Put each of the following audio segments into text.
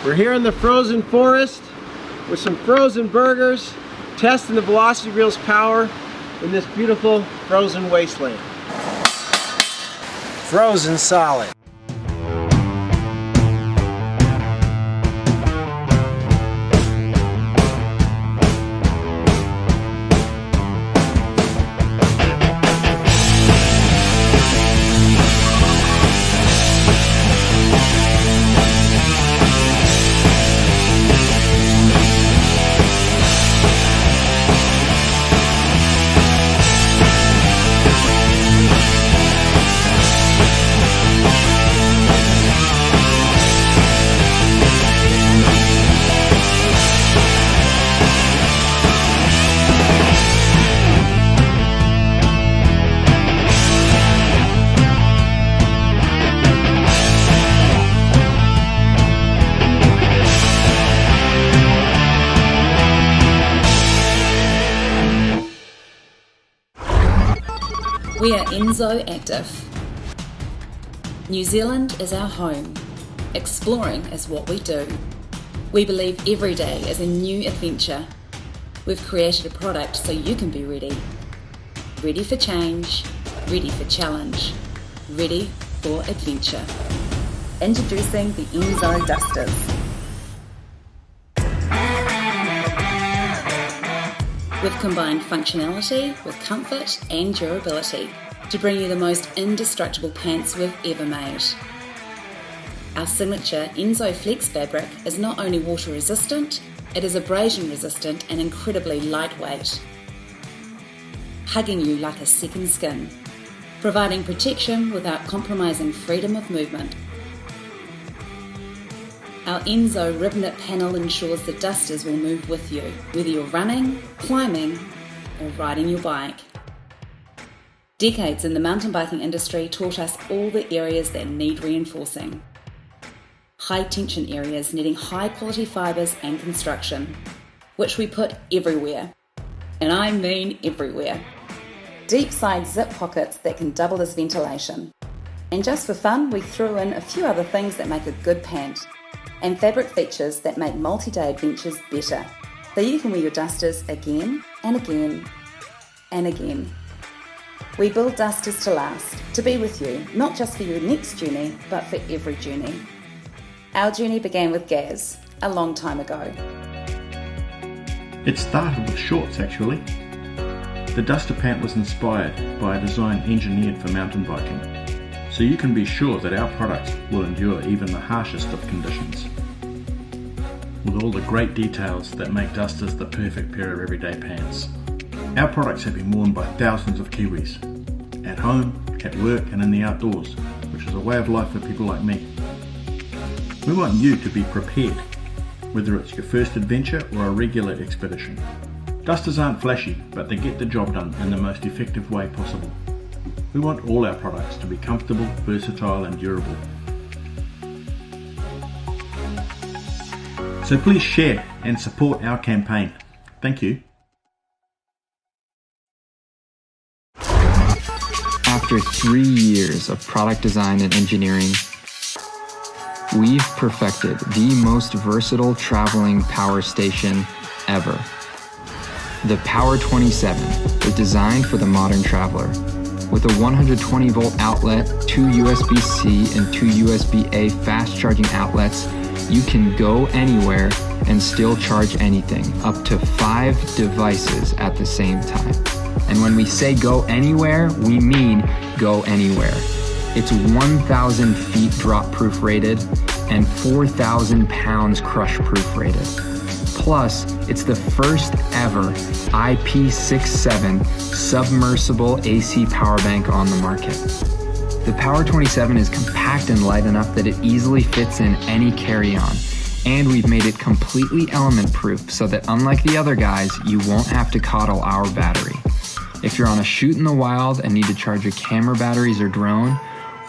We're here in the frozen forest with some frozen burgers, testing the Velocity Reel's power in this beautiful frozen wasteland. Frozen solid. We are Enzo Active. New Zealand is our home. Exploring is what we do. We believe every day is a new adventure. We've created a product so you can be ready. Ready for change, ready for challenge, ready for adventure. Introducing the Enzo Dusters. We've combined functionality with comfort and durability to bring you the most indestructible pants we've ever made. Our signature Enzo Flex fabric is not only water resistant, it is abrasion resistant and incredibly lightweight, hugging you like a second skin, providing protection without compromising freedom of movement. Our Enzo rib knit panel ensures the dusters will move with you, whether you're running, climbing, or riding your bike. Decades in the mountain biking industry taught us all the areas that need reinforcing. High tension areas needing high quality fibres and construction, which we put everywhere. And I mean everywhere. Deep side zip pockets that can double as ventilation. And just for fun, we threw in a few other things that make a good pant, and fabric features that make multi-day adventures better, so you can wear your dusters again and again and again. We build dusters to last, to be with you, not just for your next journey, but for every journey. Our journey began with Gaz, a long time ago. It started with shorts actually. The Duster Pant was inspired by a design engineered for mountain biking, so you can be sure that our products will endure even the harshest of conditions. With all the great details that make Dusters the perfect pair of everyday pants. Our products have been worn by thousands of Kiwis, at home, at work and in the outdoors, which is a way of life for people like me. We want you to be prepared, whether it's your first adventure or a regular expedition. Dusters aren't flashy, but they get the job done in the most effective way possible. We want all our products to be comfortable, versatile and durable. So please share and support our campaign. Thank you. After 3 years of product design and engineering, we've perfected the most versatile traveling power station ever. The Power 27 was designed for the modern traveler. With a 120 volt outlet, 2 USB-C and 2 USB-A fast charging outlets, you can go anywhere and still charge anything, up to 5 devices at the same time. And when we say go anywhere, we mean go anywhere. It's 1,000 feet drop proof rated and 4,000 pounds crush proof rated. Plus, it's the first ever IP67 submersible AC power bank on the market. The Power 27 is compact and light enough that it easily fits in any carry-on. And we've made it completely element-proof so that unlike the other guys, you won't have to coddle our battery. If you're on a shoot in the wild and need to charge your camera batteries or drone,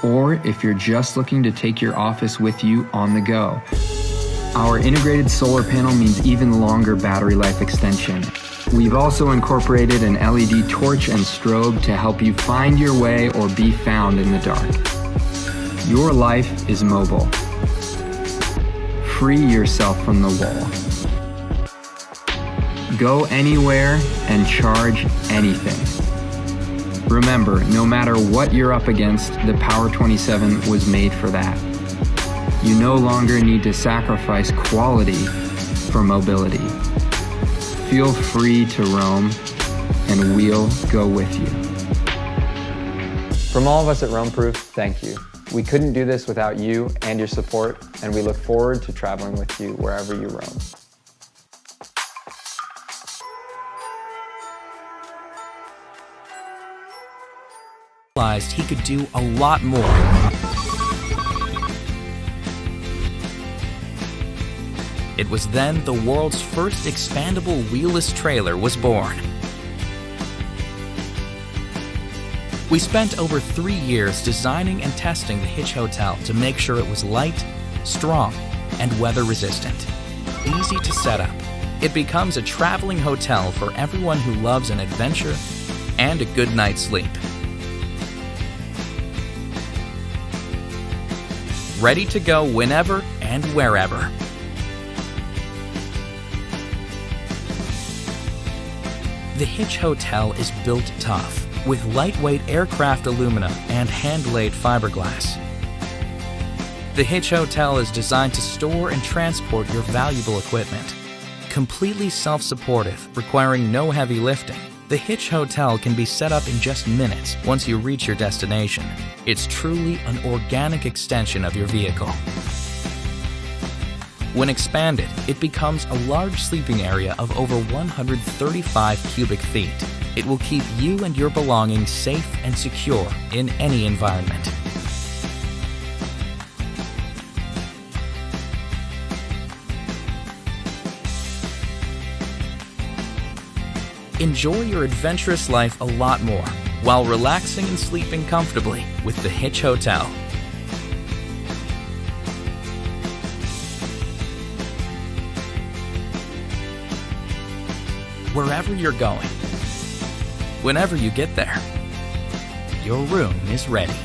or if you're just looking to take your office with you on the go, our integrated solar panel means even longer battery life extension. We've also incorporated an LED torch and strobe to help you find your way or be found in the dark. Your life is mobile. Free yourself from the wall. Go anywhere and charge anything. Remember, no matter what you're up against, the Power 27 was made for that. You no longer need to sacrifice quality for mobility. Feel free to roam, and we'll go with you. From all of us at Roam Proof, thank you. We couldn't do this without you and your support, and we look forward to traveling with you wherever you roam. Realized he could do a lot more. It was then the world's first expandable wheelless trailer was born. We spent over 3 years designing and testing the Hitch Hotel to make sure it was light, strong, and weather resistant. Easy to set up. It becomes a traveling hotel for everyone who loves an adventure and a good night's sleep. Ready to go whenever and wherever. The Hitch Hotel is built tough, with lightweight aircraft aluminum and hand-laid fiberglass. The Hitch Hotel is designed to store and transport your valuable equipment. Completely self-supportive, requiring no heavy lifting, the Hitch Hotel can be set up in just minutes once you reach your destination. It's truly an organic extension of your vehicle. When expanded, it becomes a large sleeping area of over 135 cubic feet. It will keep you and your belongings safe and secure in any environment. Enjoy your adventurous life a lot more while relaxing and sleeping comfortably with the Hitch Hotel. Wherever you're going, whenever you get there, your room is ready.